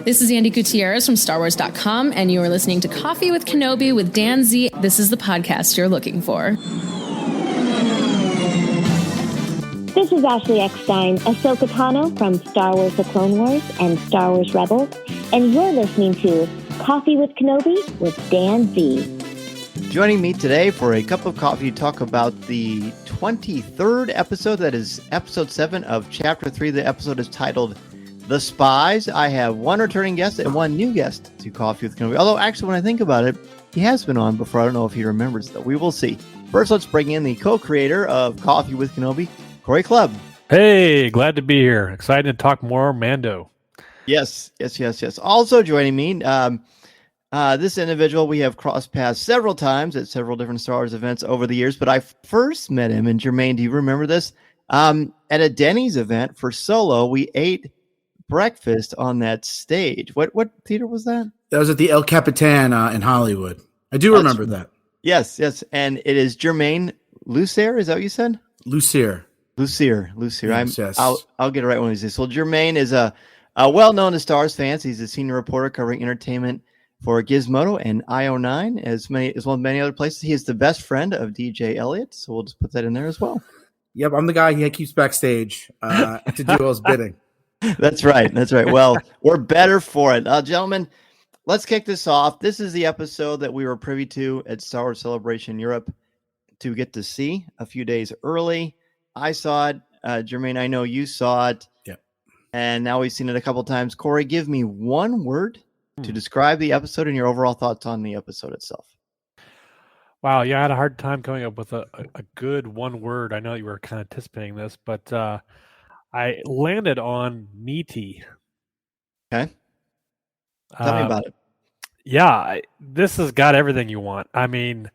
This is Andy Gutierrez from StarWars.com, and you are listening to Coffee with Kenobi with Dan Z. This is the podcast you're looking for. This is Ashley Eckstein, Ahsoka Tano from Star Wars The Clone Wars and Star Wars Rebels, and you're listening to Coffee with Kenobi with Dan Z. Joining me today for a cup of coffee to talk about the 23rd episode, that is episode 7 of chapter 3. The episode is titled The Spies. I have one returning guest and one new guest to Coffee with Kenobi. Although, actually, when I think about it, he has been on before. I don't know if he remembers, though. We will see. First, let's bring in the co-creator of Coffee with Kenobi, Cory Clubb. Hey, glad to be here. Excited to talk more Mando. Yes. Also joining me, this individual we have crossed paths several times at several different Star Wars events over the years, but I first met him, and Germain, do you remember this? At a Denny's event for Solo, we ate breakfast on that stage. What theater was that? That was at the El Capitan in Hollywood. I do remember that. Yes. And it is Germain Lussier. Is that what you said? Lussier. Yes. I'll get it right one of these days. So Germain is a well-known to Star Wars fans. He's a senior reporter covering entertainment for Gizmodo and IO9, as well as many other places. He is the best friend of DJ Elliott, so we'll just put that in there as well. Yep, I'm the guy he keeps backstage to do his bidding. That's right. Well, we're better for it. Gentlemen, let's kick this off. This is the episode that we were privy to at Star Wars Celebration Europe to get to see a few days early. I saw it. Germain, I know you saw it. Yep. And now we've seen it a couple times. Cory, give me one word to describe the episode and your overall thoughts on the episode itself. Wow, yeah, I had a hard time coming up with a good one word. I know you were kind of anticipating this, but I landed on meaty. Okay. Tell me about it. Yeah, this has got everything you want. I mean,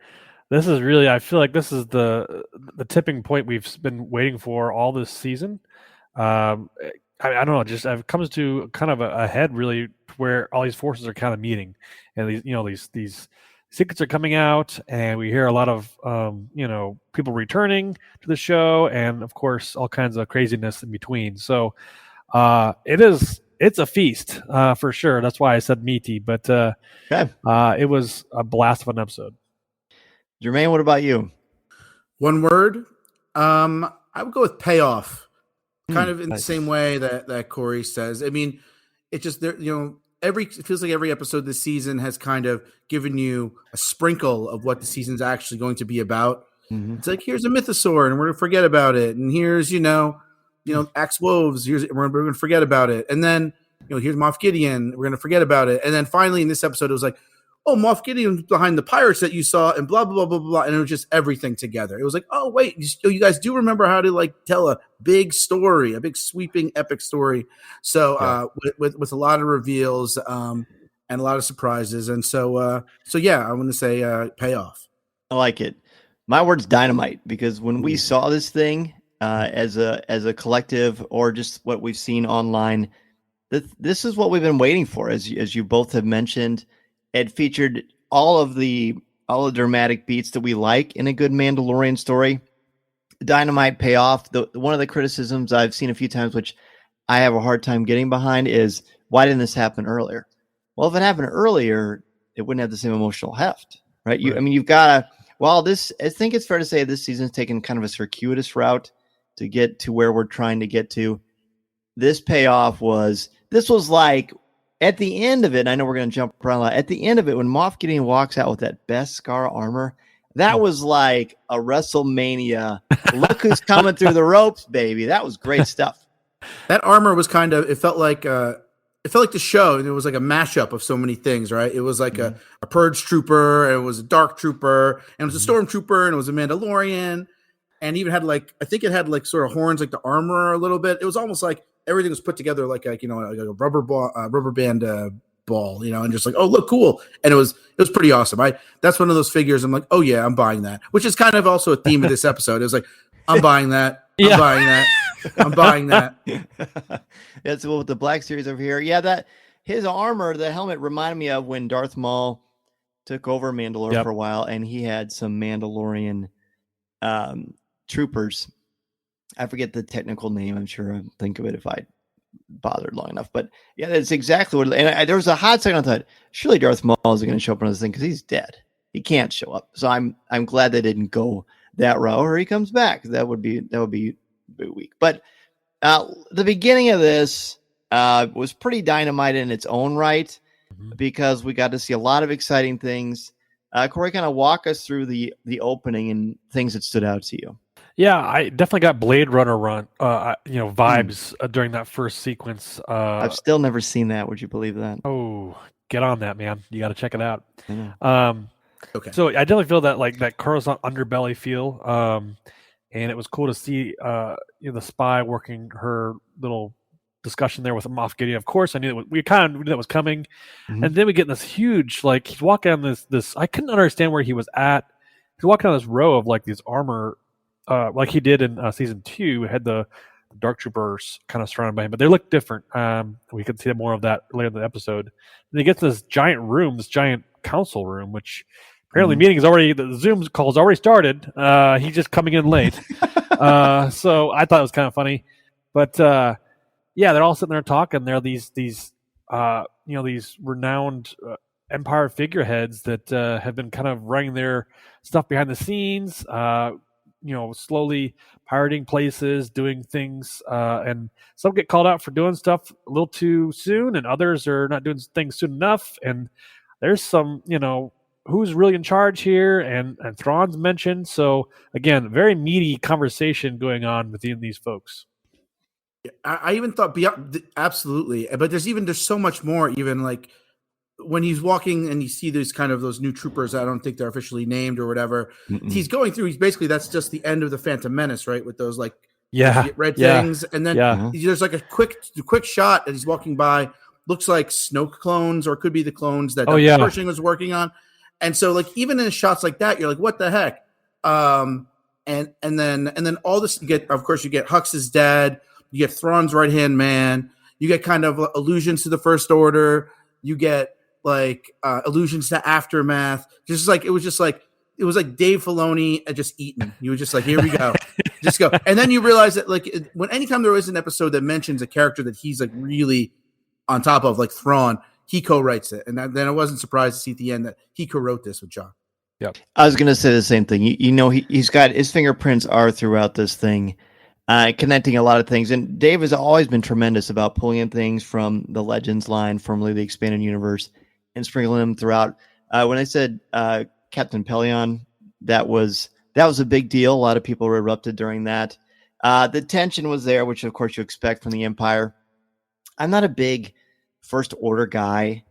this is really, I feel like this is the tipping point we've been waiting for all this season. I don't know, just it comes to kind of a head really where all these forces are kind of meeting, and these secrets are coming out, and we hear a lot of people returning to the show, and of course all kinds of craziness in between. So it's a feast for sure. That's why I said meaty, but it was a blast of an episode. Germain, what about you? One word, I would go with payoff. Kind of in the same way that Cory says. I mean, it just it feels like every episode this season has kind of given you a sprinkle of what the season's actually going to be about. Mm-hmm. It's like, here's a mythosaur and we're going to forget about it. And here's, Axe Woves, we're going to forget about it. And then, here's Moff Gideon, we're going to forget about it. And then finally in this episode, it was like, oh, Moff Gideon behind the pirates that you saw, and blah, blah, blah, blah, blah. And it was just everything together. It was like, oh, wait, you guys do remember how to tell a big story, a big sweeping epic story. So with a lot of reveals and a lot of surprises. And so yeah, I'm going to say payoff. I like it. My word's dynamite, because when we saw this thing as a collective, or just what we've seen online, this is what we've been waiting for, as you both have mentioned. It featured all the dramatic beats that we like in a good Mandalorian story. Dynamite payoff. One of the criticisms I've seen a few times, which I have a hard time getting behind, is why didn't this happen earlier? Well, if it happened earlier, it wouldn't have the same emotional heft, right? You've got to. Well, I think it's fair to say this season's taken kind of a circuitous route to get to where we're trying to get to. This payoff was like, at the end of it, and I know we're going to jump around a lot. At the end of it, when Moff Gideon walks out with that Beskar armor, that was like a WrestleMania. Look who's coming through the ropes, baby. That was great stuff. That armor was it felt like the show, and it was like a mashup of so many things, right? It was like a Purge trooper, and it was a Dark trooper, and it was a Stormtrooper, and it was a Mandalorian, and even had I think it had sort of horns like the armor a little bit. It was almost like everything was put together like a rubber ball, rubber band ball, and just oh, look, cool. And it was pretty awesome. That's one of those figures. I'm like, oh yeah, I'm buying that, which is kind of also a theme of this episode. It was like, I'm buying that. I'm buying that. I'm buying that. That's with the Black Series over here. Yeah, that his armor, the helmet reminded me of when Darth Maul took over Mandalore for a while, and he had some Mandalorian troopers. I forget the technical name. I'm sure I'll think of it if I bothered long enough. But yeah, that's exactly what. And there was a hot second I thought, surely Darth Maul isn't going to show up on this thing because he's dead. He can't show up. So I'm glad they didn't go that route, or he comes back. That would be weak. But the beginning of this was pretty dynamite in its own right, because we got to see a lot of exciting things. Cory, kind of walk us through the opening and things that stood out to you. Yeah, I definitely got Blade Runner vibes during that first sequence. I've still never seen that. Would you believe that? Oh, get on that, man! You got to check it out. Okay. So I definitely feel that like that Coruscant underbelly feel, and it was cool to see the spy working her little discussion there with Moff Gideon. Of course, I knew that we kind of knew that was coming, and then we get in this huge like he's walking on this. I couldn't understand where he was at. He's walking on this row of like these armor, like he did in season 2. Had the Dark Troopers kind of surrounded by him, but they look different. We could see more of that later in the episode. And he gets this giant room, this giant council room, which apparently the Zoom call's already started. He's just coming in late. So I thought it was kind of funny, but yeah, they're all sitting there talking. They're these renowned Empire figureheads that have been kind of running their stuff behind the scenes, slowly pirating places, doing things, and some get called out for doing stuff a little too soon, and others are not doing things soon enough. And there's some, who's really in charge here, and Thrawn's mentioned. So again, very meaty conversation going on within these folks. I even thought beyond absolutely, but there's so much more. Even like when he's walking and you see those new troopers. I don't think they're officially named or whatever. He's going through. He's basically that's just the end of the Phantom Menace, right? With those like red things, and then there's like a quick shot that he's walking by. Looks like Snoke clones, or it could be the clones that Pershing was working on. And so like even in shots like that, you're like, what the heck? And then all this you get Hux's dad. You get Thrawn's right-hand man. You get kind of allusions to the First Order. You get like allusions to Aftermath. It was like Dave Filoni had just eaten. You were just like, here we go, just go. And then you realize that like anytime there is an episode that mentions a character that he's like really on top of, like Thrawn, he co-writes it. And then I wasn't surprised to see at the end that he co-wrote this with John. Yep. I was going to say the same thing. He's got his fingerprints are throughout this thing. Connecting a lot of things. And Dave has always been tremendous about pulling in things from the Legends line, formerly the Expanded Universe, and sprinkling them throughout. When I said Captain Pelion, that was a big deal. A lot of people erupted during that. The tension was there, which of course you expect from the Empire. I'm not a big First Order guy,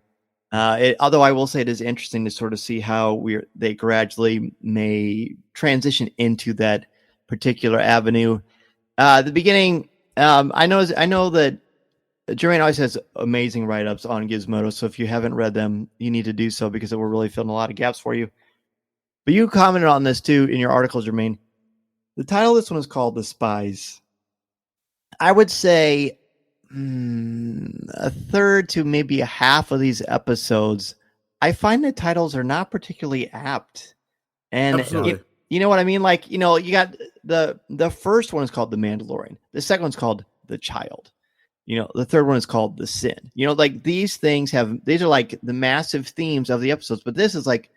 although I will say it is interesting to sort of see how they gradually may transition into that particular avenue. The beginning, I know that Germain always has amazing write-ups on Gizmodo, so if you haven't read them, you need to do so because it will really fill in a lot of gaps for you. But you commented on this too in your article, Germain. The title of this one is called The Spies. I would say a third to maybe a half of these episodes, I find the titles are not particularly apt. And you know what I mean? Like, you got the first one is called The Mandalorian. The second one's called The Child. The third one is called The Sin. Like these things these are like the massive themes of the episodes, but this is like,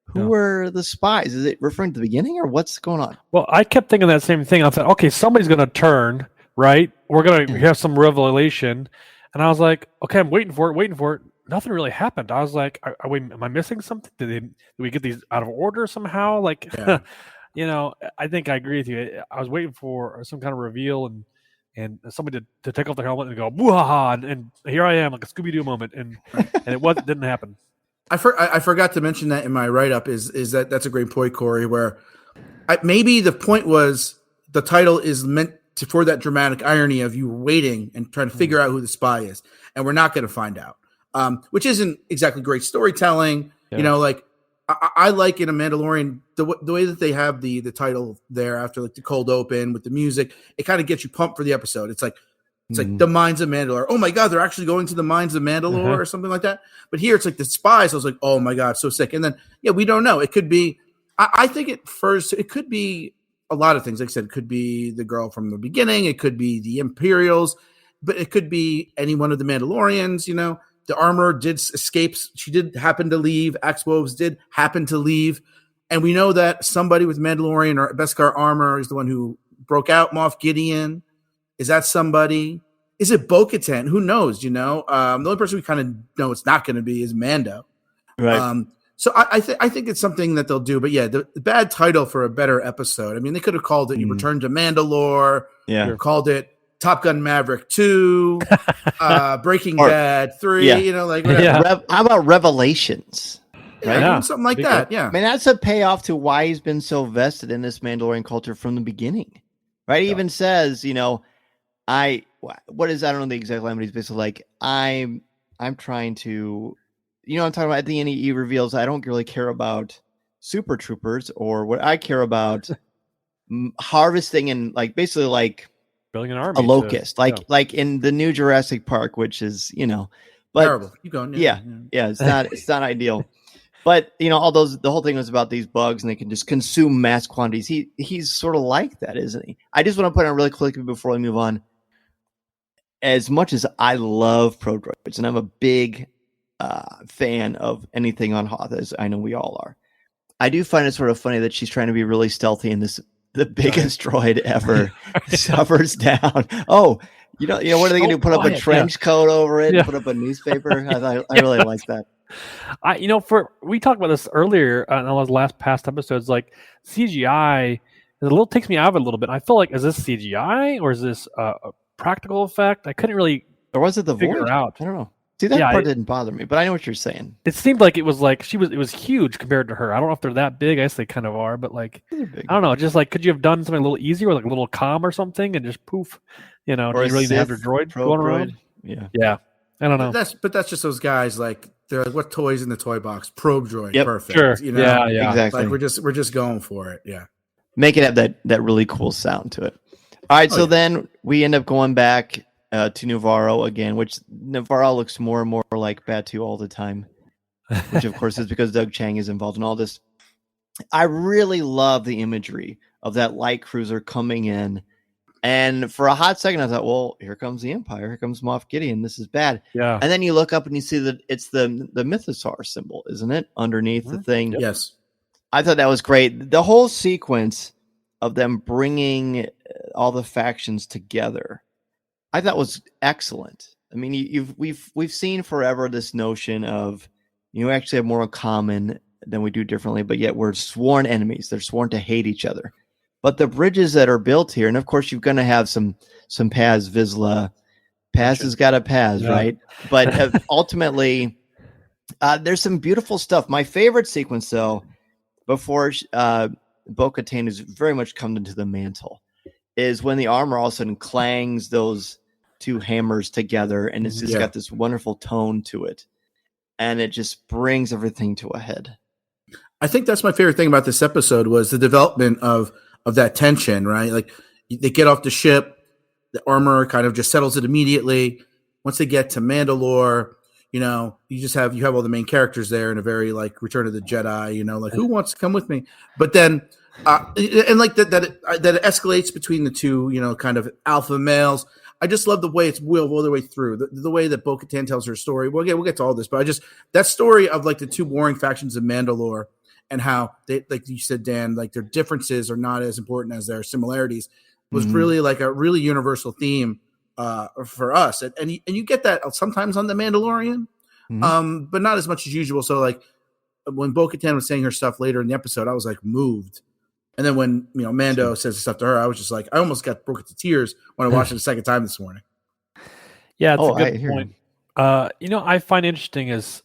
who are the spies? Is it referring to the beginning or what's going on? Well, I kept thinking that same thing. I thought, okay, somebody's going to turn, right? We're going to have some revelation. And I was like, okay, I'm waiting for it. Nothing really happened. I was like, am I missing something? Did we get these out of order somehow? Like, I think I agree with you. I was waiting for some kind of reveal and somebody to take off their helmet and go, boo-ha-ha, and here I am, like a Scooby-Doo moment. And it didn't happen. I forgot to mention that in my write-up is that's a great point, Cory, where maybe the point was the title is meant for that dramatic irony of you waiting and trying to figure out who the spy is. And we're not going to find out. Which isn't exactly great storytelling. Yeah. Like I like in a Mandalorian the way that they have the title there after like the cold open with the music. It kind of gets you pumped for the episode. It's like the Mines of Mandalore. Oh my God, they're actually going to the Mines of Mandalore or something like that. But here it's like the spies. I was like, oh my God, so sick. And then we don't know. It could be. I think it could be a lot of things. Like I said, it could be the girl from the beginning. It could be the Imperials. but it could be any one of the Mandalorians. You know, the armor did escape. She did happen to leave. Axe-Woves did happen to leave. And we know that somebody with Mandalorian or Beskar armor is the one who broke out Moff Gideon. Is that somebody? Is it Bo-Katan? Who knows, you know? The only person we kind of know it's not going to be is Mando. Right. So I think it's something that they'll do. But yeah, the bad title for a better episode. I mean, they could have called it You Return to Mandalore. Yeah. Called it Top Gun Maverick 2, Breaking Bad 3, you know, like whatever. Yeah. How about Revelations? Right? Yeah, something like that. Yeah. I mean, that's a payoff to why he's been so vested in this Mandalorian culture from the beginning. Right? He even says, you know, I don't know the exact line, but he's basically like, I'm trying to, you know, I'm talking about at the end, he reveals, I don't really care about super troopers, or what I care about harvesting and like basically like building an army, a locust, like in the new Jurassic Park, which is, you know, but terrible. Keep going. Yeah. It's not ideal. But you know, the whole thing was about these bugs, and they can just consume mass quantities. He's sort of like that, isn't he? I just want to put on really quickly before we move on. As much as I love pro droids, and I'm a big fan of anything on Hoth, as I know we all are, I do find it sort of funny that she's trying to be really stealthy, and the biggest droid ever suffers down. Oh, you know, what are they going to do? Put up a trench coat over it, and put up a newspaper? I really like that. We talked about this earlier in those past episodes. Like CGI, takes me out of it a little bit. I feel like, is this CGI or is this a practical effect? I couldn't really. Or was it the figure void? Out. I don't know. See, that part didn't bother me, but I know what you're saying. It seemed like it was huge compared to her. I don't know if they're that big. I guess they kind of are, but like, I don't know. Just like, could you have done something a little easier, like a little calm or something, and just poof, you know? Or do you really have your droid going around? Yeah. I don't know. That's just those guys like. They're like, what toys in the toy box? Probe droid. Yep. Perfect. Sure. You know? Yeah. Exactly. Like we're just going for it. Yeah. Make it have that really cool sound to it. All right. Then we end up going back to Navarro again, which Navarro looks more and more like Batu all the time, which of course is because Doug Chang is involved in all this. I really love the imagery of that light cruiser coming in. And for a hot second, I thought, well, here comes the Empire. Here comes Moff Gideon. This is bad. Yeah. And then you look up and you see that it's the Mythosaur symbol, isn't it? Underneath the thing. Yep. Yes. I thought that was great. The whole sequence of them bringing all the factions together, I thought was excellent. I mean, we've seen forever this notion of, you actually have more in common than we do differently, but yet we're sworn enemies. They're sworn to hate each other. But the bridges that are built here, and of course you're going to have some Paz Vizsla. Paz has got a Paz, right? But ultimately, there's some beautiful stuff. My favorite sequence, though, before Bo-Katan has very much come into the mantle, is when the armor all of a sudden clangs those two hammers together, and it's just got this wonderful tone to it, and it just brings everything to a head. I think that's my favorite thing about this episode was the development of that tension, right? Like they get off the ship, the armor kind of just settles it immediately. Once they get to Mandalore, you know, you have all the main characters there in a very like Return of the Jedi, you know, like who wants to come with me? But then, and like that it escalates between the two, you know, kind of alpha males. I just love the way it's wheeled all the way through. The way that Bo-Katan tells her story. We'll get to all this, but that story of like the two warring factions of Mandalore. And how they, like you said, Dan, like their differences are not as important as their similarities was really like a really universal theme for us. And you get that sometimes on The Mandalorian, but not as much as usual. So like when Bo-Katan was saying her stuff later in the episode, I was like moved. And then when, you know, Mando says stuff to her, I was just like, I almost broke into tears when I watched it a second time this morning. Yeah, it's a good point. You know, I find interesting is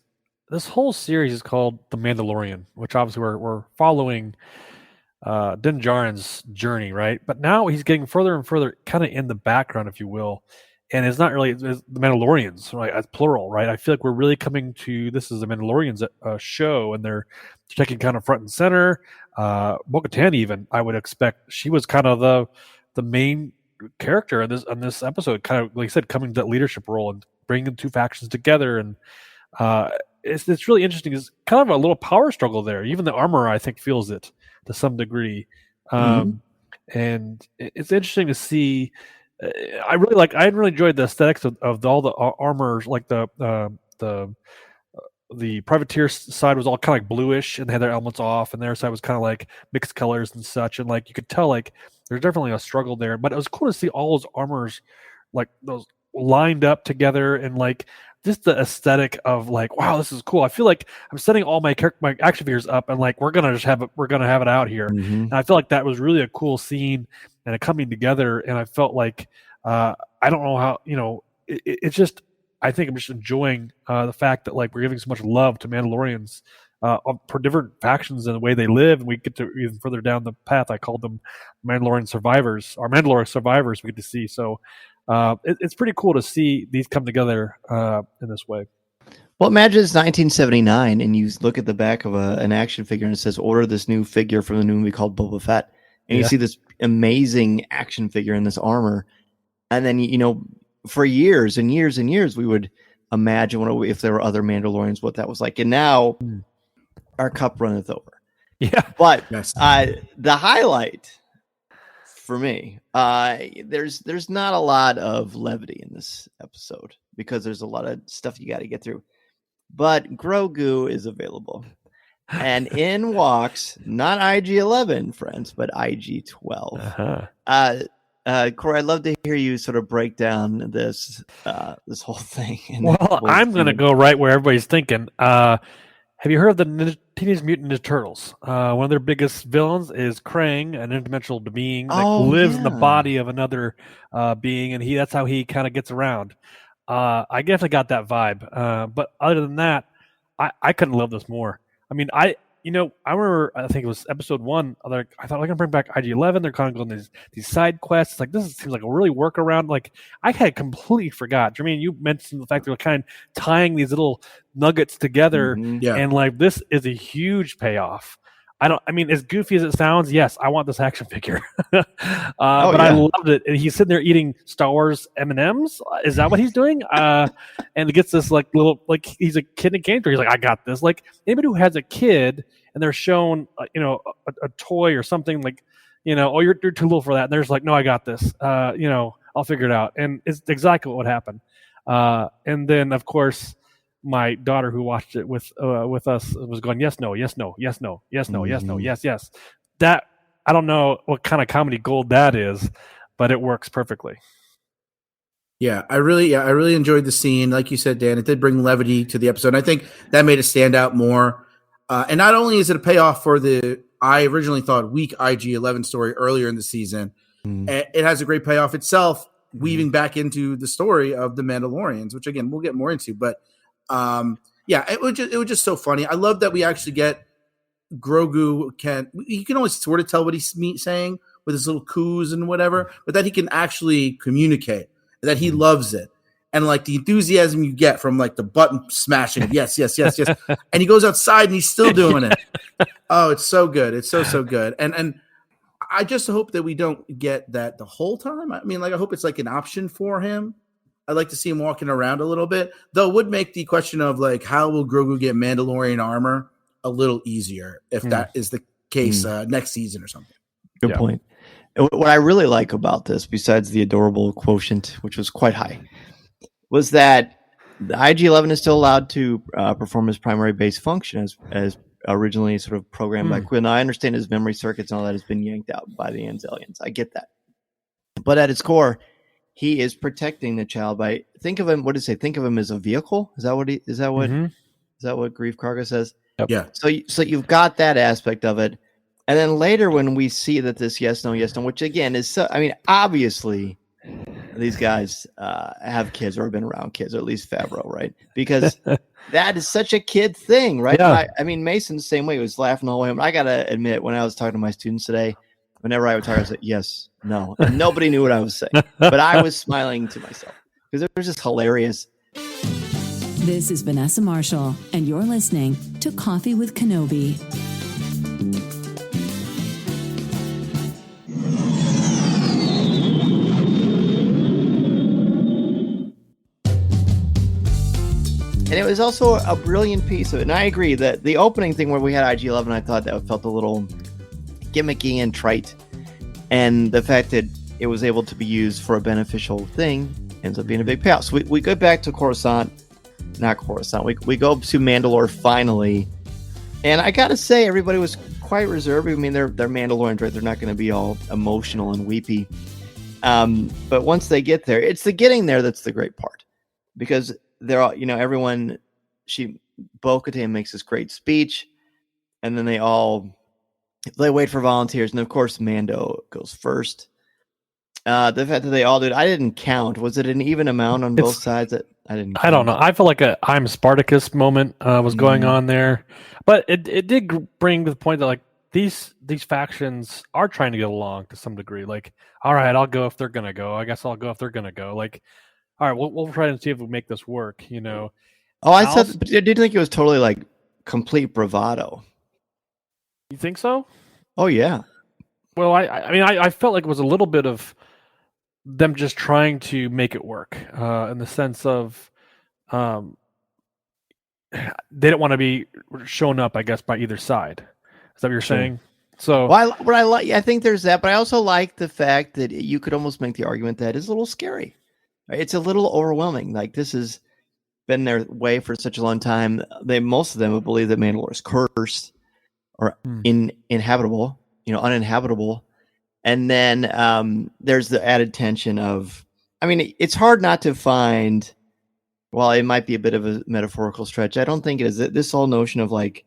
this whole series is called The Mandalorian, which obviously we're following Din Djarin's journey, right? But now he's getting further and further kind of in the background, if you will. And it's not really it's the Mandalorians, right? As plural, right? I feel like we're really coming to this is the Mandalorians show, and they're taking kind of front and center. Bo-Katan, even I would expect she was kind of the main character in this episode, kind of like I said, coming to that leadership role and bringing the two factions together. And it's really interesting. It's kind of a little power struggle there. Even the armor, I think, feels it to some degree. And it's interesting to see I really enjoyed the aesthetics of all the armors, like the privateer side was all kind of like bluish and they had their helmets off, and their side was kind of like mixed colors and such, and like you could tell like there's definitely a struggle there, but it was cool to see all those armors like those lined up together, and like just the aesthetic of like, wow, this is cool. I feel like I'm setting all my action figures up and like we're gonna have it out here. And I feel like that was really a cool scene and it coming together, and I felt like I don't know how, it's just, I think I'm just enjoying the fact that like we're giving so much love to Mandalorians for different factions and the way they live, and we get to even further down the path. I called them Mandalorian survivors, or Mandalorian survivors. We get to see, so it's pretty cool to see these come together in this way. Well, imagine it's 1979, and you look at the back of an action figure, and it says, "Order this new figure from the new movie called Boba Fett," and you see this amazing action figure in this armor, and then for years and years and years, we would imagine if there were other Mandalorians, what that was like. And now our cup runneth over. Yeah. But the highlight for me, there's not a lot of levity in this episode because there's a lot of stuff you got to get through. But Grogu is available. And in walks not IG-11, friends, but IG-12. Cory, I'd love to hear you sort of break down this whole thing. Well, I'm going to go right where everybody's thinking. Have you heard of the Teenage Mutant Ninja Turtles? One of their biggest villains is Krang, an interdimensional being that lives in the body of another being, and that's how he kind of gets around. I definitely got that vibe. But other than that, I couldn't love this more. I mean, I remember, I think it was episode 1. I thought I can bring back IG-11. They're kind of going these side quests. Like, this seems like a really workaround. Like, I had completely forgot. Germain, you mentioned the fact that we're kind of tying these little nuggets together, and like this is a huge payoff. As goofy as it sounds, yes, I want this action figure. I loved it. And he's sitting there eating Star Wars M&Ms. Is that what he's doing? And it gets this like little, like he's a kid in a candy store. He's like, I got this. Like anybody who has a kid and they're shown, a toy or something like, you're too little for that. And they're just like, no, I got this. I'll figure it out. And it's exactly what would happen. And then of course, my daughter who watched it with us was going, yes, no, yes, no, yes, no, yes, no, yes, no, yes, yes. That, I don't know what kind of comedy gold that is, but it works perfectly. Yeah, I really enjoyed the scene. Like you said, Dan, it did bring levity to the episode. And I think that made it stand out more. And not only is it a payoff for I originally thought weak IG-11 story earlier in the season, it has a great payoff itself, weaving back into the story of the Mandalorians, which again, we'll get more into, but it was just so funny. I love that we actually get Grogu you can always sort of tell what he's saying with his little coos and whatever, but that he can actually communicate, that he loves it. And like the enthusiasm you get from like the button smashing, yes, yes, yes, yes. And he goes outside and he's still doing it. Oh, it's so good. It's so good. And I just hope that we don't get that the whole time. I mean, like, I hope it's like an option for him. I'd like to see him walking around a little bit, though it would make the question of like, how will Grogu get Mandalorian armor a little easier if that is the case next season or something. Good point. What I really like about this, besides the adorable quotient, which was quite high, was that the IG-11 is still allowed to perform his primary base function as originally sort of programmed by Quill. Now, I understand his memory circuits and all that has been yanked out by the Anzelians. I get that. But at its core, he is protecting the child by think of him as a vehicle. Is that what Grief Karga says? Yep. Yeah. So you've got that aspect of it. And then later when we see that this yes, no, which again is so, I mean, obviously these guys have kids or have been around kids, or at least Favreau, right? Because that is such a kid thing, right? Yeah. I mean, Mason the same way, was laughing all the way. I got to admit, when I was talking to my students today, whenever I would talk, I said, yes, no. And nobody knew what I was saying. But I was smiling to myself because it was just hilarious. This is Vanessa Marshall, and you're listening to Coffee with Kenobi. And it was also a brilliant piece of it. And I agree that the opening thing where we had IG-11, I thought that felt a little gimmicky and trite. And the fact that it was able to be used for a beneficial thing, ends up being a big payoff. So we go back to Coruscant, not Coruscant. We go to Mandalore finally, and I gotta say, everybody was quite reserved. I mean, they're Mandalorians, right? They're not going to be all emotional and weepy. But once they get there, it's the getting there that's the great part, because they're all, everyone. Bo-Katan makes this great speech, and then they wait for volunteers, and of course Mando goes first. The fact that they all did, I didn't count. Was it an even amount on both sides? I didn't count. I don't know. I feel like a I'm Spartacus moment was going on there, but it did bring to the point that like these factions are trying to get along to some degree. Like, all right, I'll go if they're gonna go. I guess I'll go if they're gonna go. Like, all right, we'll try and see if we make this work. Oh, I didn't think it was totally like complete bravado. You think so? Oh yeah. Well, I felt like it was a little bit of them just trying to make it work in the sense of they didn't want to be shown up, I guess, by either side. Is that what you're saying? So, well, I think there's that, but I also like the fact that you could almost make the argument that it's a little scary. Right? It's a little overwhelming. Like, this has been their way for such a long time. Most of them would believe that Mandalore is cursed or uninhabitable. And then there's the added tension of, it's hard not to find, while it might be a bit of a metaphorical stretch, I don't think it is. This whole notion of like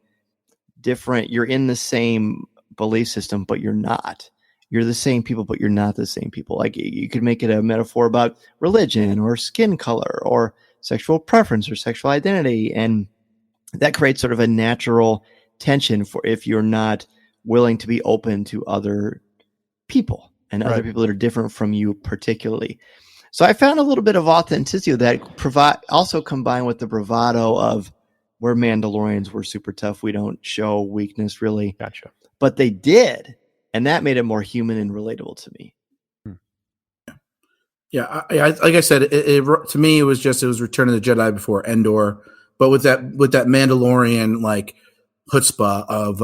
different, you're in the same belief system, but you're not. You're the same people, but you're not the same people. Like, you could make it a metaphor about religion or skin color or sexual preference or sexual identity. And that creates sort of a natural tension for if you're not willing to be open to other people and other people that are different from you particularly. So I found a little bit of authenticity of that, also combined with the bravado of we're Mandalorians, we're super tough, we don't show weakness really. Gotcha. But they did, and that made it more human and relatable to me. Yeah, like I said, to me it was Return of the Jedi before Endor, but with that Mandalorian like chutzpah of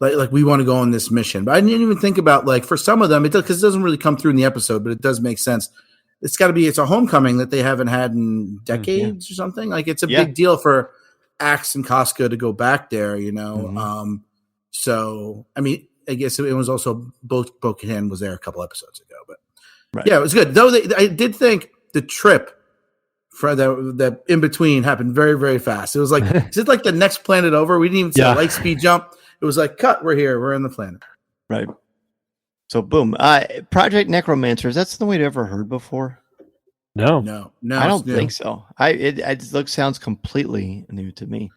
like we want to go on this mission. But I didn't even think about, like, for some of them, because it doesn't really come through in the episode, but it does make sense. It's a homecoming that they haven't had in decades or something. Like, it's a big deal for Axe and Casca to go back there, So I guess it was also Bo-Katan was there a couple episodes ago, but yeah, it was good. Though I did think the trip for that in between happened very, very fast. It was like, is it like the next planet over? We didn't even see a light speed jump. It was like, cut, we're here, we're in the planet. Right. So boom. Project Necromancer, is that something we'd ever heard before? No. I don't think so. It sounds completely new to me.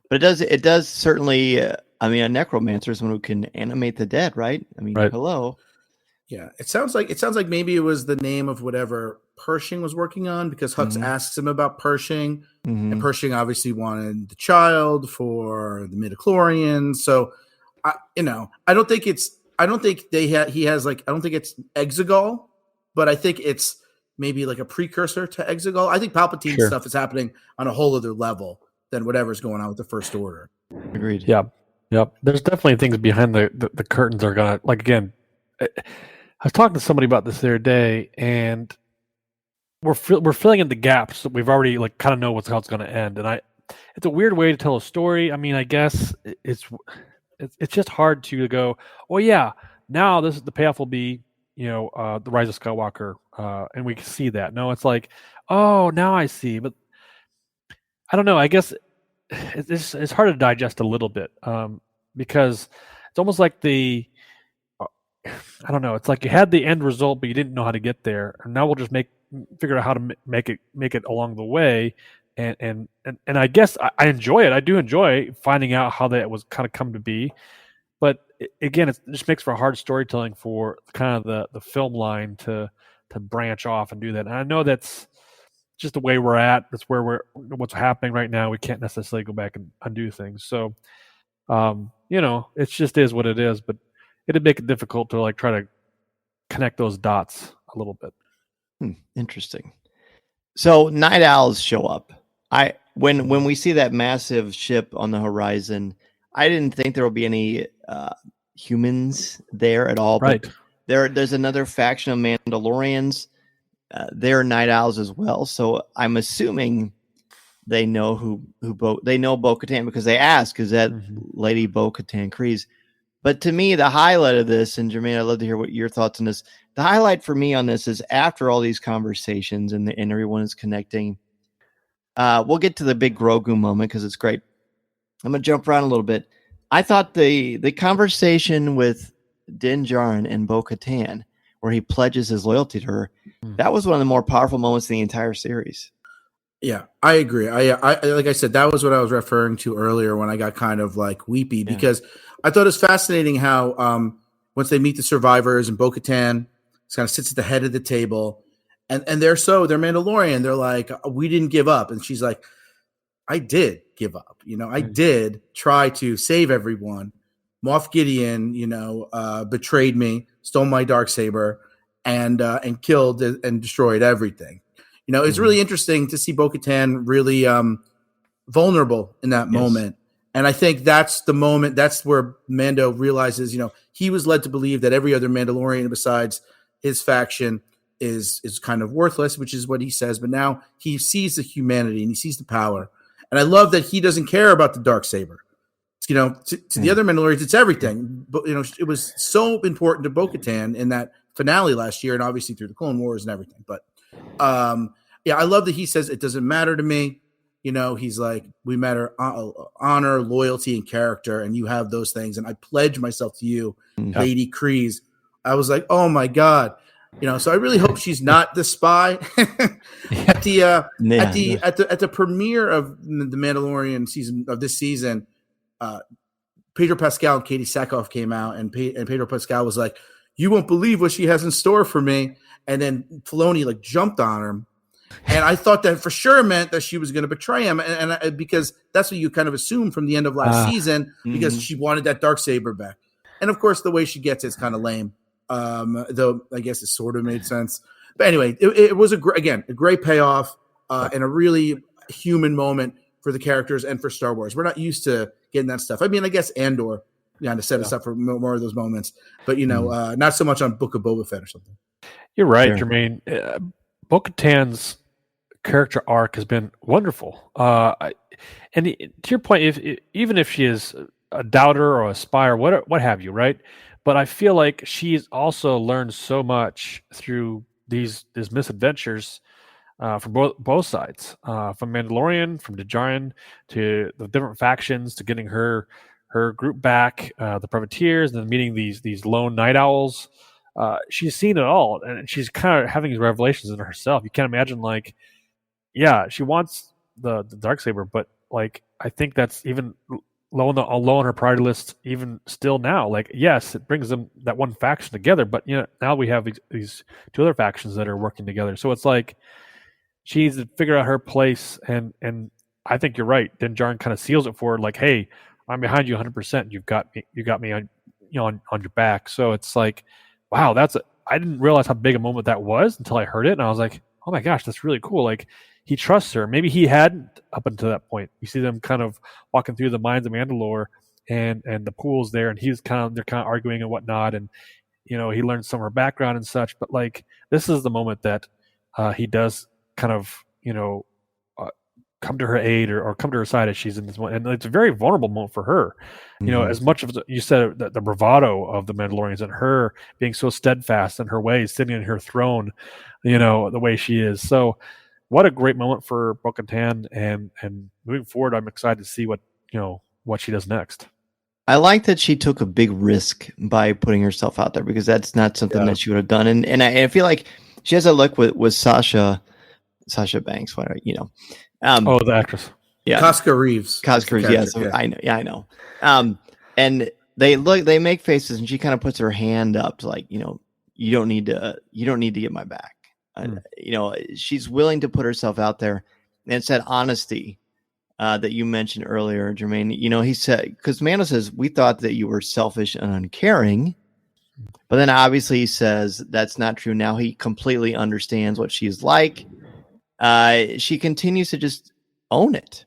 But it does certainly. A necromancer is someone who can animate the dead, right? Hello. Yeah, it sounds like maybe it was the name of whatever Pershing was working on, because Hux asks him about Pershing, and Pershing obviously wanted the child for the midichlorians. So, I don't think it's Exegol, but I think it's maybe like a precursor to Exegol. I think Palpatine stuff is happening on a whole other level than whatever's going on with the First Order. Agreed. Yep. There's definitely things behind the curtains are gonna, like, again. I was talking to somebody about this the other day, and we're filling in the gaps that we've already, like, kind of know how it's going to end. And it's a weird way to tell a story. I guess it's just hard to go, oh yeah, now the payoff will be, the Rise of Skywalker, and we can see that. No, it's like, oh, now I see. But I don't know. I guess it's hard to digest a little bit, because it's almost like I don't know. It's like you had the end result, but you didn't know how to get there. And now we'll just figure out how to make it along the way. And I guess I enjoy it. I do enjoy finding out how that was kind of come to be. But again, it just makes for hard storytelling for kind of the film line to branch off and do that. And I know that's just the way we're at. That's where what's happening right now. We can't necessarily go back and undo things. So, it just is what it is. But it'd make it difficult to, like, try to connect those dots a little bit. Interesting. So Night Owls show up. When we see that massive ship on the horizon, I didn't think there will be any humans there at all. Right. There's another faction of Mandalorians. They're Night Owls as well. So I'm assuming they know they know Bo-Katan because they ask, is that Lady Bo-Katan Kryze? But to me, the highlight of this, and Germain, I'd love to hear what your thoughts on this. The highlight for me on this is after all these conversations and everyone is connecting. We'll get to the big Grogu moment because it's great. I'm gonna jump around a little bit. I thought the conversation with Din Djarin and Bo-Katan, where he pledges his loyalty to her, that was one of the more powerful moments in the entire series. Yeah, I agree. I like I said, that was what I was referring to earlier when I got kind of like weepy because I thought it was fascinating how once they meet the survivors and Bo-Katan kind of sits at the head of the table and they're Mandalorian. They're like, we didn't give up. And she's like, I did give up. I did try to save everyone. Moff Gideon, betrayed me, stole my Darksaber, and killed and destroyed everything. It's really interesting to see Bo-Katan really vulnerable in that moment. And I think that's the moment, that's where Mando realizes, he was led to believe that every other Mandalorian besides his faction is kind of worthless, which is what he says. But now he sees the humanity and he sees the power. And I love that he doesn't care about the Darksaber. To the other Mandalorians, it's everything. But, it was so important to Bo-Katan in that finale last year and obviously through the Clone Wars and everything. But I love that he says it doesn't matter to me. He's like, we matter honor, loyalty, and character, and you have those things. And I pledge myself to you, Lady Kryze. I was like, oh my God. So I really hope she's not the spy. At the premiere of the Mandalorian season of this season, Pedro Pascal and Katie Sackhoff came out, and Pedro Pascal was like, you won't believe what she has in store for me. And then Filoni jumped on her. And I thought that for sure meant that she was going to betray him. And because that's what you kind of assumed from the end of last season, because she wanted that Darksaber back. And of course, the way she gets it is kind of lame. Though I guess it sort of made sense. But anyway, it was a great payoff and a really human moment for the characters and for Star Wars. We're not used to getting that stuff. I mean, I guess Andor kind of set us up for more of those moments, but not so much on Book of Boba Fett or something. You're right, Germain. Bo-Katan's character arc has been wonderful. And to your point, even if she is a doubter or a spy or what have you, right? But I feel like she's also learned so much through these misadventures from both sides, from Mandalorian, from Din Djarin, to the different factions, to getting her group back, the Privateers, and then meeting these lone Night Owls. She's seen it all, and she's kind of having these revelations in herself. You can't imagine, she wants the Darksaber, but I think that's even low on her priority list even still now. Yes, it brings them that one faction together, but now we have these two other factions that are working together. So it's she needs to figure out her place, and I think you're right. Din Djarin kind of seals it for her, hey, I'm behind you 100%. You got me on your back. So it's wow, I didn't realize how big a moment that was until I heard it, and I was like, oh my gosh, that's really cool. He trusts her. Maybe he hadn't up until that point. You see them kind of walking through the mines of Mandalore and the pool's there, and they're kind of arguing and whatnot, and he learns some of her background and such. But this is the moment that he does kind of come to her aid or come to her side as she's in this one, and it's a very vulnerable moment for her. As much of you said the bravado of the Mandalorians and her being so steadfast in her ways, sitting in her throne, the way she is. So, what a great moment for Bo-Katan, and moving forward, I'm excited to see what she does next. I like that she took a big risk by putting herself out there, because that's not something that she would have done, and I feel like she has a look with Sasha Banks, whatever, the actress. Yeah. Casca Reeves. Yes. Yeah. I know. And they make faces, and she kind of puts her hand up to you don't need to get my back. She's willing to put herself out there. And it's that honesty that you mentioned earlier, Germain. He said, because Mando says, we thought that you were selfish and uncaring, but then obviously he says that's not true. Now he completely understands what she's like. She continues to just own it.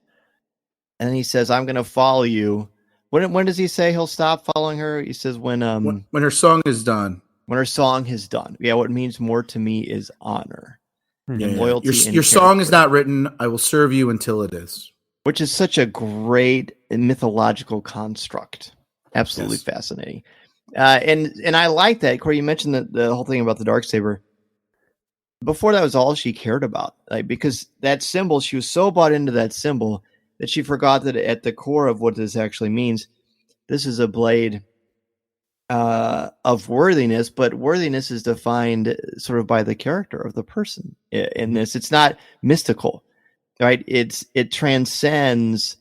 And he says, I'm going to follow you. When does he say he'll stop following her? He says when her song is done. when her song is done. Yeah, what means more to me is honor and loyalty. Your song is not written. I will serve you until it is. Which is such a great mythological construct. Absolutely fascinating. And I like that. Cory, you mentioned the whole thing about the Darksaber. Before that was all she cared about. Like, because that symbol, she was so bought into that symbol that she forgot that at the core of what this actually means, this is a blade of worthiness, but worthiness is defined sort of by the character of the person in this. It's not mystical, right? It transcends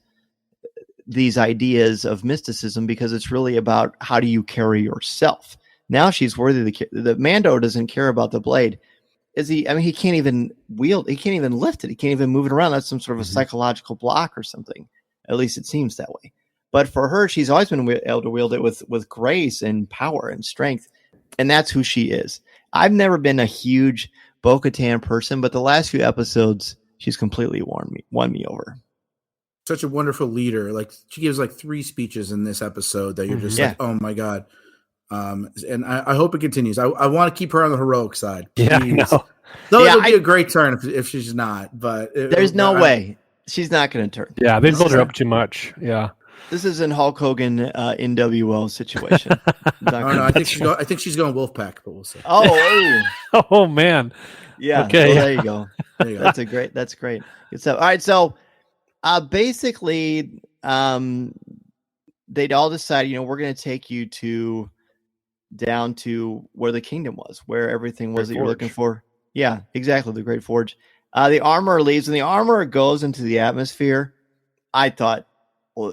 these ideas of mysticism because it's really about how do you carry yourself. Now she's worthy. The Mando doesn't care about the blade. He can't even wield. He can't even lift it. He can't even move it around. That's some sort of a psychological block or something. At least it seems that way. But for her, she's always been able to wield it with grace and power and strength. And that's who she is. I've never been a huge Bo-Katan person, but the last few episodes, she's completely won me over. Such a wonderful leader. Like, she gives like 3 speeches in this episode that you're just like, oh my God. And I hope it continues. I want to keep her on the heroic side. Yeah, I know. Though it would be a great turn if she's not. But there's no way she's not going to turn. Yeah, they build her up too much. Yeah. This is an Hulk Hogan NWO situation. I think she's going Wolfpack, but we'll see. Oh man. Yeah. Okay. Well, there you go. That's great. Good stuff. All right. So basically, they'd all decide, we're going to take you down to where the kingdom was, where everything was that you're looking for. Yeah, exactly. The Great Forge. The armorer leaves, and the armorer goes into the atmosphere. I thought,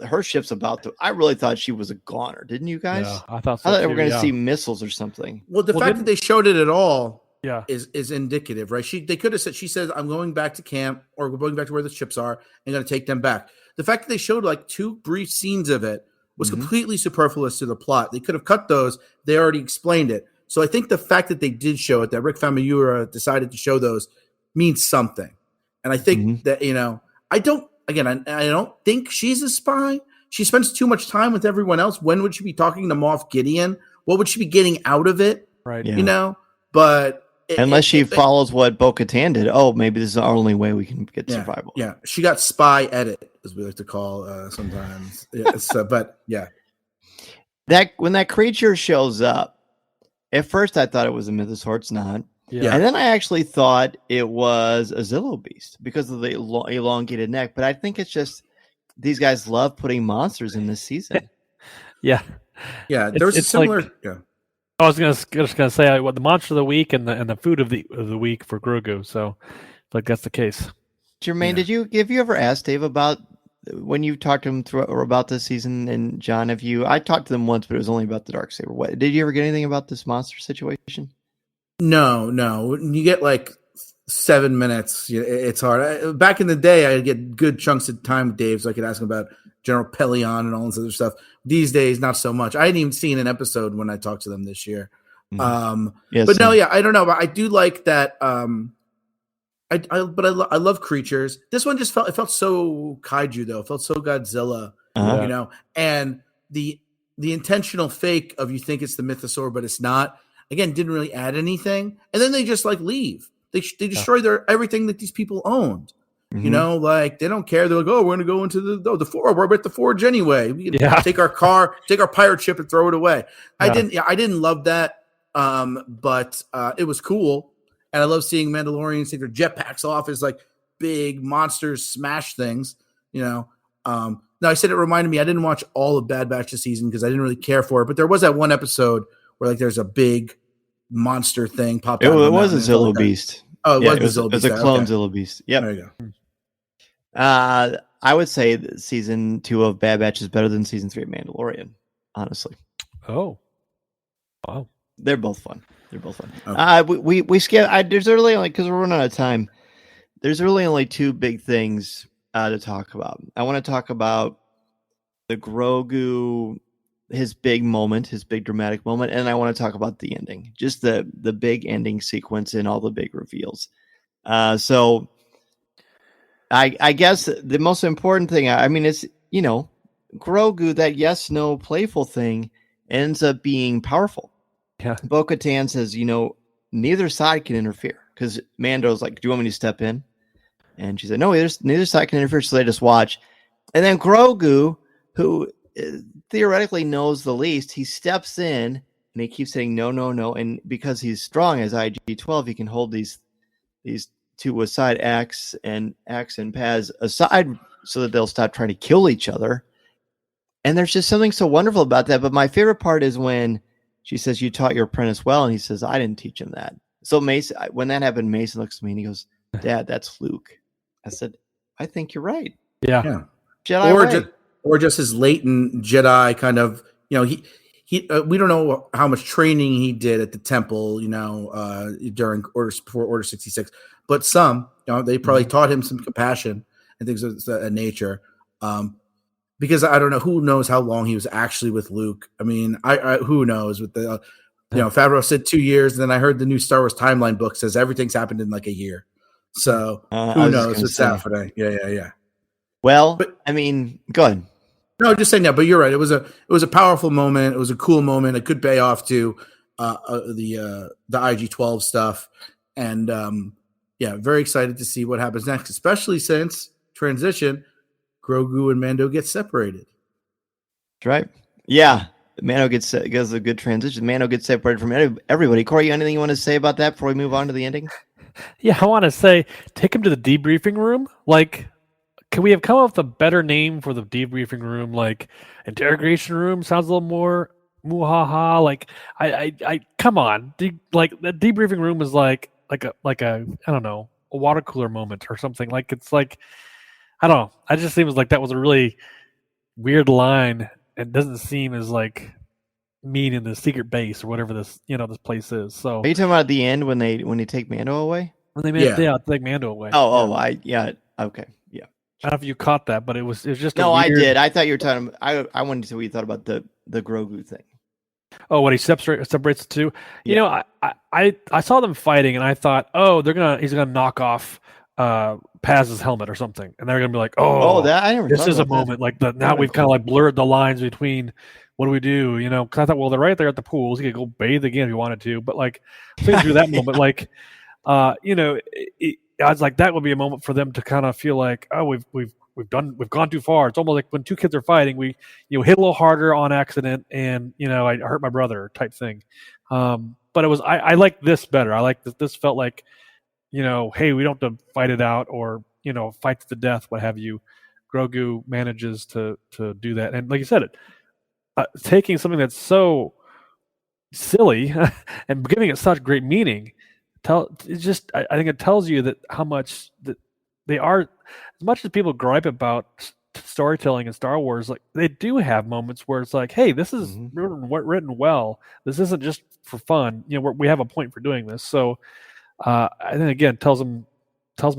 her ship's I really thought she was a goner. Didn't you guys? Yeah, I thought so. I thought we were going to see missiles or something. Well, the fact that they showed it at all yeah, is indicative, right? They could have said, she said, I'm going back to camp, or we're going back to where the ships are and going to take them back. The fact that they showed like 2 brief scenes of it was completely superfluous to the plot. They could have cut those. They already explained it. So I think the fact that they did show it, that Rick Famuyiwa decided to show those, means something. And I think that, I don't think she's a spy. She spends too much time with everyone else. When would she be talking to Moff Gideon? What would she be getting out of it? Right. Yeah. But unless she follows what Bo-Katan did. Oh, maybe this is our only way we can get survival. Yeah. She got spy edit, as we like to call sometimes. But yeah. When that creature shows up, at first I thought it was a mythosaur. It's not. Yeah. And then I actually thought it was a Zillo beast because of the elongated neck. But I think it's just these guys love putting monsters in this season. Yeah. Yeah. There was a similar. I was just gonna say what the monster of the week and the food of the week for Grogu. So, that's the case. Germain, have you ever asked Dave about when you talked to him about this season? And John, I talked to them once, but it was only about the Darksaber. What did you ever get anything about this monster situation? No. When you get like 7 minutes, it's hard. Back in the day, I'd get good chunks of time with Dave, so I could ask him about General Pelion and all this other stuff. These days, not so much. I hadn't even seen an episode when I talked to them this year. But no, I don't know. But I do like that. I love creatures. This one just felt so kaiju though. It felt so Godzilla, and the intentional fake of you think it's the mythosaur, but it's not. Again, didn't really add anything. And then they just leave. They destroy everything that these people owned. They don't care. They're like, oh, we're going to go into the forge. We're at the forge anyway. We can take our car, take our pirate ship and throw it away. Yeah. I didn't love that. But it was cool. And I love seeing Mandalorians take their jetpacks off as big monsters smash things, Now I said it reminded me, I didn't watch all of Bad Batch this season because I didn't really care for it. But there was that one episode where there's a big monster thing popped out. It was a Zillo beast. Oh, it was a clone Zillo beast. Yep. There you go. I would say that season 2 of Bad Batch is better than season 3 of Mandalorian, honestly. Oh, wow. They're both fun. Okay. We skip. There's really only, because we're running out of time. There's really only 2 big things to talk about. I want to talk about the Grogu, his big moment, his big dramatic moment, and I want to talk about the ending, just the big ending sequence and all the big reveals. So I guess the most important thing, is Grogu, that yes, no, playful thing ends up being powerful. Yeah. Bo-Katan says, neither side can interfere, because Mando's like, do you want me to step in? And she said, no, neither side can interfere, so they just watch. And then Grogu, who theoretically knows the least, he steps in and he keeps saying no, no, no. And because he's strong as IG-12, he can hold these two aside, Axe and Paz aside, so that they'll stop trying to kill each other. And there's just something so wonderful about that. But my favorite part is when she says, you taught your apprentice well. And he says, I didn't teach him that. So Mason, when that happened, Mason looks at me and he goes, Dad, that's Luke. I said, I think you're right. Yeah. Jedi or just his latent Jedi kind of, he we don't know how much training he did at the temple, during Order 66, but some, they probably taught him some compassion and things of that nature. Because I don't know, who knows how long he was actually with Luke. I mean, I who knows with the, Favreau said 2 years. And then I heard the new Star Wars timeline book says everything's happened in like a year. So who knows what's happening? Yeah. Well, but I mean, go ahead. No, just saying that. But you're right. It was a powerful moment. It was a cool moment. It could pay off to the IG-12 stuff, and very excited to see what happens next. Especially since transition, Grogu and Mando get separated. That's right. Yeah, Mando gets a good transition. Mando gets separated from everybody. Corey, anything you want to say about that before we move on to the ending? Yeah, I want to say, take him to the debriefing room. Like, can we have come up with a better name for the debriefing room? Like, interrogation room sounds a little more muhaha. Like, I come on. Like, the debriefing room is like a I don't know, a water cooler moment or something. Like, it's like, I don't know. I just seems like that was a really weird line. It doesn't seem as like mean in the secret base or whatever this this place is. So are you talking about at the end when they take Mando away? When they made take Mando away. Okay, yeah. I don't know if you caught that, but it was just no. I did. I thought you were talking. I wanted to see what you thought about the Grogu thing. Oh, when he separates the two. I saw them fighting, and I thought, he's gonna knock off Paz's helmet or something, and they're gonna be like, that I never. This is a moment like that. Now we've kind of like blurred the lines between what do we do? Because I thought, well, they're right there at the pools. He could go bathe again if he wanted to, but like through that moment, like, I was like, that would be a moment for them to kind of feel like, oh, we've gone too far. It's almost like when two kids are fighting, we hit a little harder on accident, and I hurt my brother type thing. But it was I like this better. I like this felt like, hey, we don't have to fight it out or fight to the death, what have you. Grogu manages to do that, and like you said, taking something that's so silly and giving it such great meaning. I think it tells you that how much that they are, as much as people gripe about storytelling in Star Wars, like they do have moments where it's like, hey, this is written well. This isn't just for fun. We have a point for doing this. So I think again tells me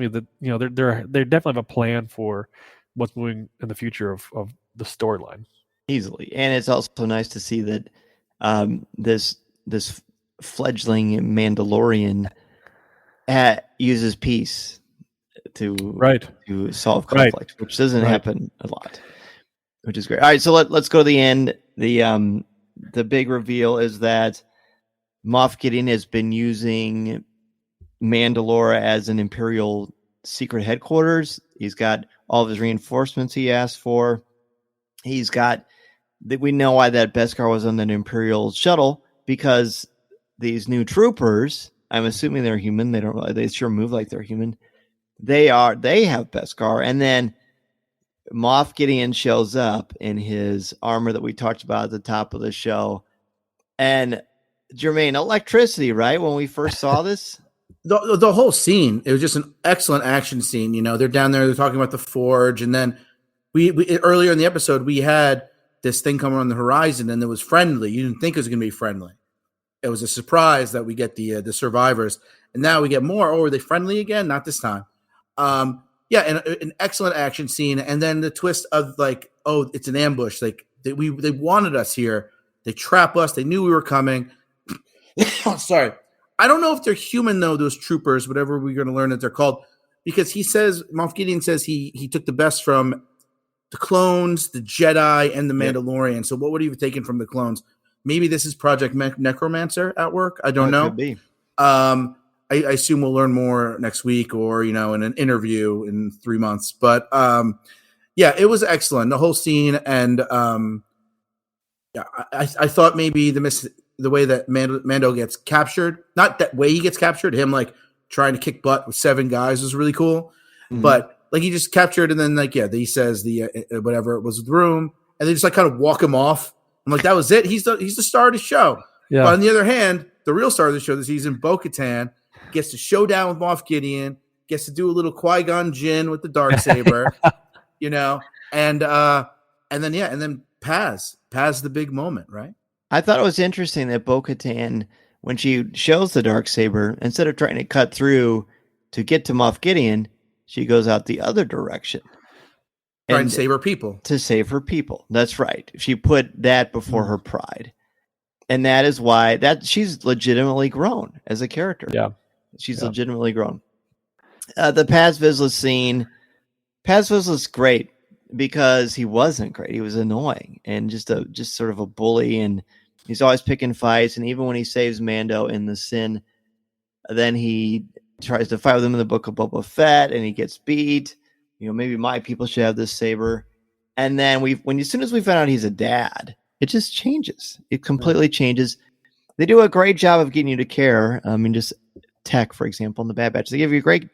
that they definitely have a plan for what's moving in the future of the storyline. Easily, and it's also nice to see that this fledgling Mandalorian uses peace to solve conflict, which doesn't happen a lot, which is great. All right, so let's go to the end. The big reveal is that Moff Gideon has been using Mandalore as an Imperial secret headquarters. He's got all of his reinforcements he asked for. He's got we know why that Beskar was on that Imperial shuttle, because these new troopers, I'm assuming they're human. They sure move like they're human. They have Beskar. And then Moff Gideon shows up in his armor that we talked about at the top of the show. And Germain, electricity, right? When we first saw this? The whole scene, it was just an excellent action scene. They're down there, they're talking about the forge. And then we earlier in the episode, we had this thing coming on the horizon, and it was friendly. You didn't think it was going to be friendly. It was a surprise that we get the survivors, and now we get more. Oh, are they friendly again? Not this time. And an excellent action scene, and then the twist of like, oh, it's an ambush. Like they wanted us here. They trap us. They knew we were coming. Sorry, I don't know if they're human though. Those troopers, whatever we're going to learn that they're called, because Moff Gideon says he took the best from the clones, the Jedi, and the Mandalorian. So what would he have taken from the clones? maybe this is Project Necromancer at work. I don't know. Could be. I assume we'll learn more next week or, in an interview in 3 months. But yeah, it was excellent. The whole scene. And I thought maybe the way that Mando gets captured, not that way he gets captured, him like trying to kick butt with 7 guys was really cool. Mm-hmm. But like he just captured and then like, he says the whatever it was with the room and they just like kind of walk him off. I'm like, that was it. He's the star of the show. Yeah. But on the other hand, the real star of the show this season, Bo-Katan, gets to show down with Moff Gideon, gets to do a little Qui-Gon Jinn with the Darksaber, and then Paz the big moment, right? I thought it was interesting that Bo-Katan, when she shows the Darksaber, instead of trying to cut through to get to Moff Gideon, she goes out the other direction. Trying to save her people. To save her people. That's right. She put that before her pride. And that is why she's legitimately grown as a character. Yeah. She's legitimately grown. The Paz Vizsla scene, Paz Vizsla's great because he wasn't great. He was annoying and just sort of a bully, and he's always picking fights. And even when he saves Mando in the Sin, then he tries to fight with him in the Book of Boba Fett, and he gets beat. Maybe my people should have this saber. And then as soon as we found out he's a dad, it just changes. It completely changes. They do a great job of getting you to care. Just Tech, for example, in the Bad Batch, they give you a great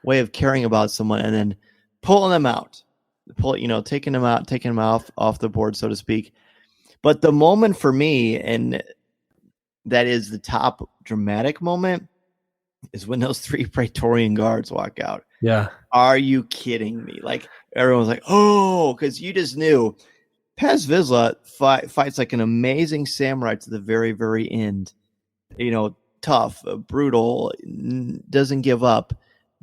way of caring about someone and then pulling them out, taking them off the board, so to speak. But the moment for me, and that is the top dramatic moment, is when those 3 Praetorian guards walk out. Yeah. Are you kidding me? Like, everyone's like, oh, because you just knew Paz Vizsla fights like an amazing samurai to the very, very end. Tough, brutal, doesn't give up,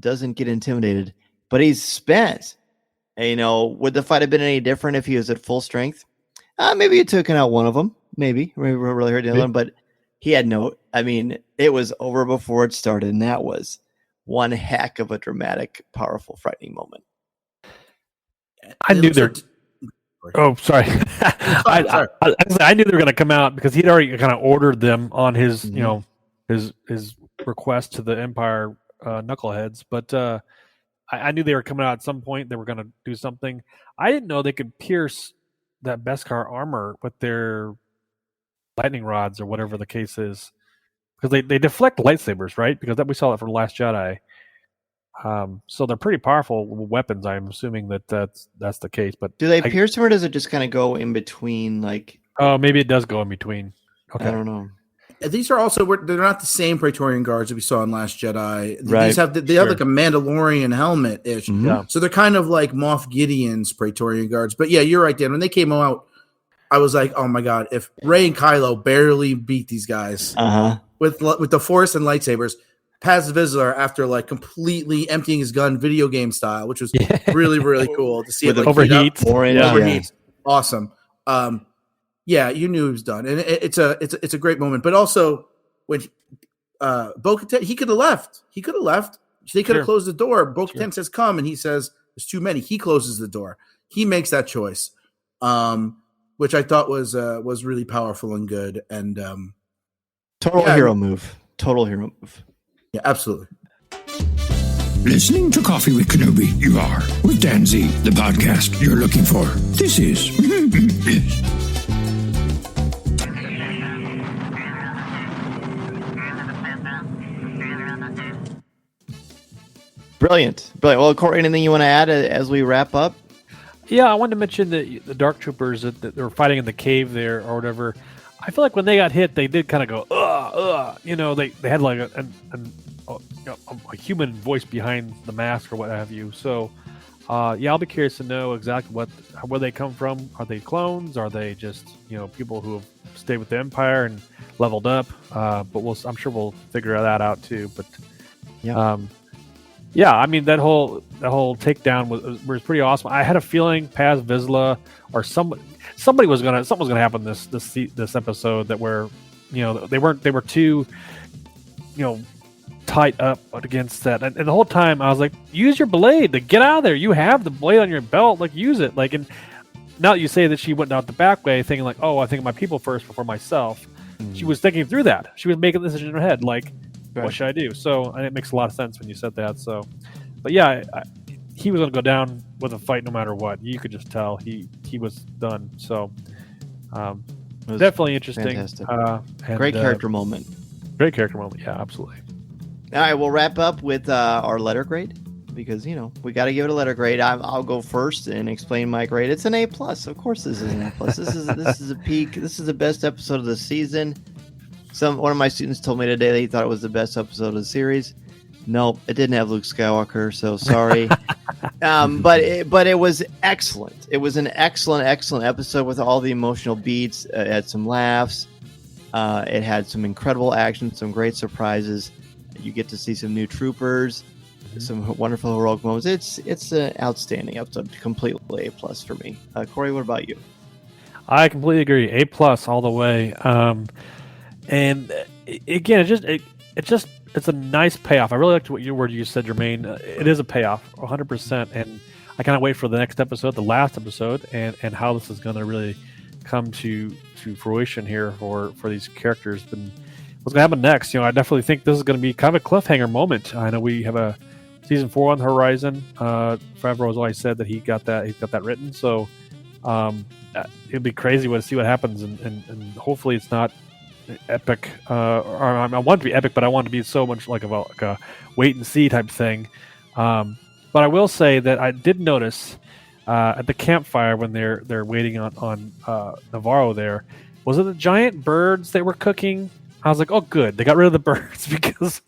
doesn't get intimidated, but he's spent. Would the fight have been any different if he was at full strength? Maybe it took out one of them. Maybe really hurt the other one, but he had it was over before it started, and that was one heck of a dramatic, powerful, frightening moment. I knew they're. Oh, sorry. I knew they were going to come out because he'd already kind of ordered them on his, his request to the Empire knuckleheads. But I knew they were coming out at some point. They were going to do something. I didn't know they could pierce that Beskar armor with their lightning rods or whatever the case is, because they deflect lightsabers, right? Because we saw that from Last Jedi. So they're pretty powerful weapons. I'm assuming that's the case. But do they pierce them, or does it just kind of go in between? Like, oh, maybe it does go in between. Okay, I don't know. These are also they're not the same Praetorian guards that we saw in Last Jedi. Right. These have have like a Mandalorian helmet ish. Mm-hmm. Yeah. So they're kind of like Moff Gideon's Praetorian guards. But yeah, you're right, Dan. When they came out, I was like, oh my god, if Rey and Kylo barely beat these guys with the Force and lightsabers. Paz Vizsla, after like completely emptying his gun video game style, which was really, really cool to see. With it like overheats. Overheats. Awesome. Yeah, you knew he was done. And it's a great moment. But also when Bo-Katan, he could have left. They could have closed the door. Bo-Katan says, come, and he says, there's too many. He closes the door. He makes that choice. Which I thought was really powerful and good. And total hero move. Yeah, absolutely. Listening to Coffee with Kenobi, you are, with Dan Z, the podcast you're looking for. This is... Brilliant. Well, Cory, anything you want to add as we wrap up? Yeah, I wanted to mention the Dark Troopers that they were fighting in the cave there or whatever. I feel like when they got hit, they did kind of go, they had like a human voice behind the mask or what have you. So, I'll be curious to know exactly where they come from. Are they clones? Are they just people who have stayed with the Empire and leveled up? But I'm sure we'll figure that out too. But I mean that whole takedown was pretty awesome. I had a feeling Paz Vizsla or something was gonna happen this episode that where they were too tight up against that, and the whole time I was like, use your blade to get out of there. You have the blade on your belt, like use it. Like, and now that you say that she went out the back way, thinking like, oh, I think of my people first before myself. She was thinking through that. She was making the decision in her head, like, what should I do? So, and it makes a lot of sense when you said that. So, but yeah, he was going to go down with a fight no matter what. You could just tell he was done. So, definitely interesting. Fantastic. Great character moment. Great character moment. Yeah, absolutely. All right, we'll wrap up with our letter grade because we got to give it a letter grade. I'll go first and explain my grade. It's an A+. Of course, this is an A+. This is a peak. This is the best episode of the season. One of my students told me today they thought it was the best episode of the series. Nope, it didn't have Luke Skywalker, so sorry. But it was excellent. It was an excellent episode with all the emotional beats. It had some laughs. It had some incredible action, some great surprises. You get to see some new troopers, some wonderful heroic moments. It's an outstanding episode, completely A+ for me. Cory, what about you? I completely agree. A+ all the way. And again, it's a nice payoff. I really liked what you said, Germain. It is a payoff, 100%. And I kind of wait for the next episode, the last episode, and how this is going to really come to fruition here for these characters. And what's going to happen next? I definitely think this is going to be kind of a cliffhanger moment. I know we have a season 4 on the horizon. Favreau has always said that he's got that written. So it'll be crazy to see what happens, and hopefully it's not epic. I want it to be epic, but I want it to be so much like a wait and see type thing. But I will say that I did notice at the campfire when they're waiting on Navarro there, was it the giant birds they were cooking? I was like, oh, good. They got rid of the birds because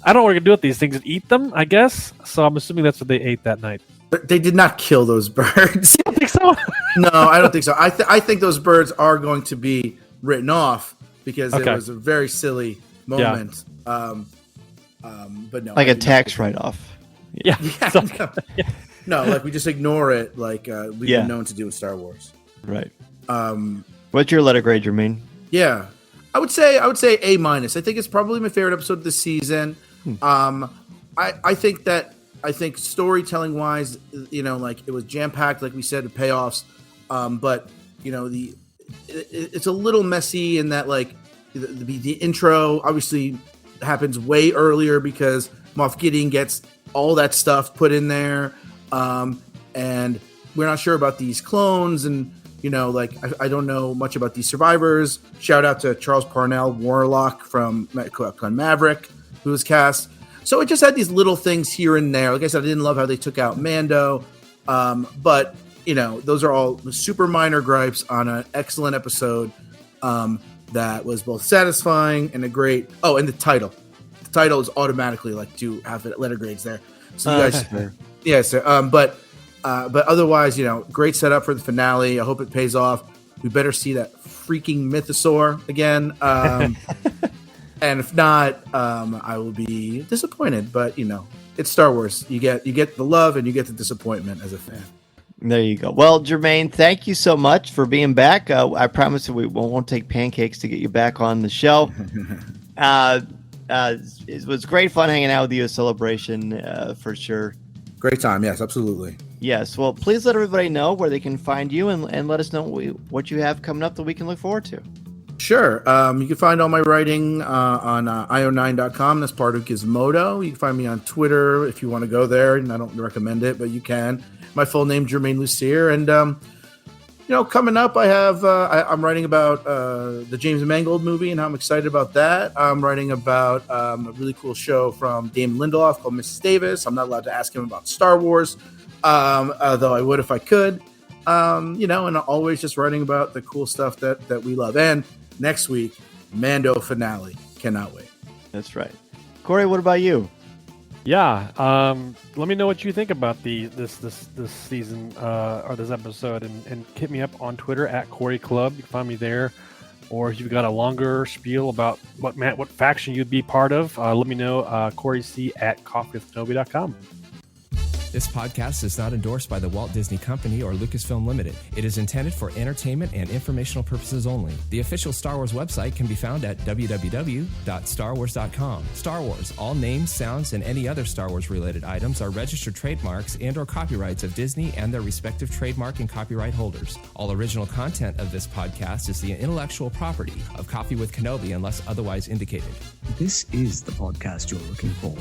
I don't know what we're going to do with these things and eat them, I guess. So I'm assuming that's what they ate that night. But they did not kill those birds. You don't think so? No, I don't think so. I think those birds are going to be written off because it was a very silly moment. Yeah. But no. Like a tax write-off. Yeah. No, like we just ignore it like we've been known to do in Star Wars. Right. What's your letter grade, Germain? Yeah. I would say A-. I think it's probably my favorite episode of the season. I think storytelling wise, like it was jam packed, like we said, the payoffs. But it's a little messy in that like the intro obviously happens way earlier because Moff Gideon gets all that stuff put in there, and we're not sure about these clones and. I don't know much about these survivors. Shout out to Charles Parnell Warlock from Maverick, who was cast. So it just had these little things here and there. Like I said, I didn't love how they took out Mando. But, those are all super minor gripes on an excellent episode that was both satisfying and a great... Oh, and the title. The title is automatically like 2 half letter grades there. So you guys... Yeah, so, but otherwise, great setup for the finale. I hope it pays off. We better see that freaking mythosaur again. And if not, I will be disappointed. But it's Star Wars. You get the love and you get the disappointment as a fan. There you go. Well, Germain, thank you so much for being back. I promise we won't take pancakes to get you back on the show. It was great fun hanging out with you at Celebration for sure. Great time. Yes, absolutely. Yes. Well, please let everybody know where they can find you and let us know what you have coming up that we can look forward to. Sure. You can find all my writing on io9.com. That's part of Gizmodo. You can find me on Twitter if you want to go there. And I don't recommend it, but you can. My full name, Germain Lussier. And, coming up, I have I'm writing about the James Mangold movie and how I'm excited about that. I'm writing about a really cool show from Damon Lindelof called Mrs. Davis. I'm not allowed to ask him about Star Wars, though I would if I could. And always just writing about the cool stuff that we love. And next week, Mando finale. Cannot wait. That's right. Cory, what about you? Yeah. Let me know what you think about this season or this episode, and hit me up on Twitter at Cory Clubb. You can find me there. Or if you've got a longer spiel about what faction you'd be part of, let me know. CoryC at coffeewithkenobi.com. This podcast is not endorsed by the Walt Disney Company or Lucasfilm Limited. It is intended for entertainment and informational purposes only. The official Star Wars website can be found at www.starwars.com. Star Wars, all names, sounds, and any other Star Wars related items are registered trademarks and or copyrights of Disney and their respective trademark and copyright holders. All original content of this podcast is the intellectual property of Coffee with Kenobi unless otherwise indicated. This is the podcast you're looking for.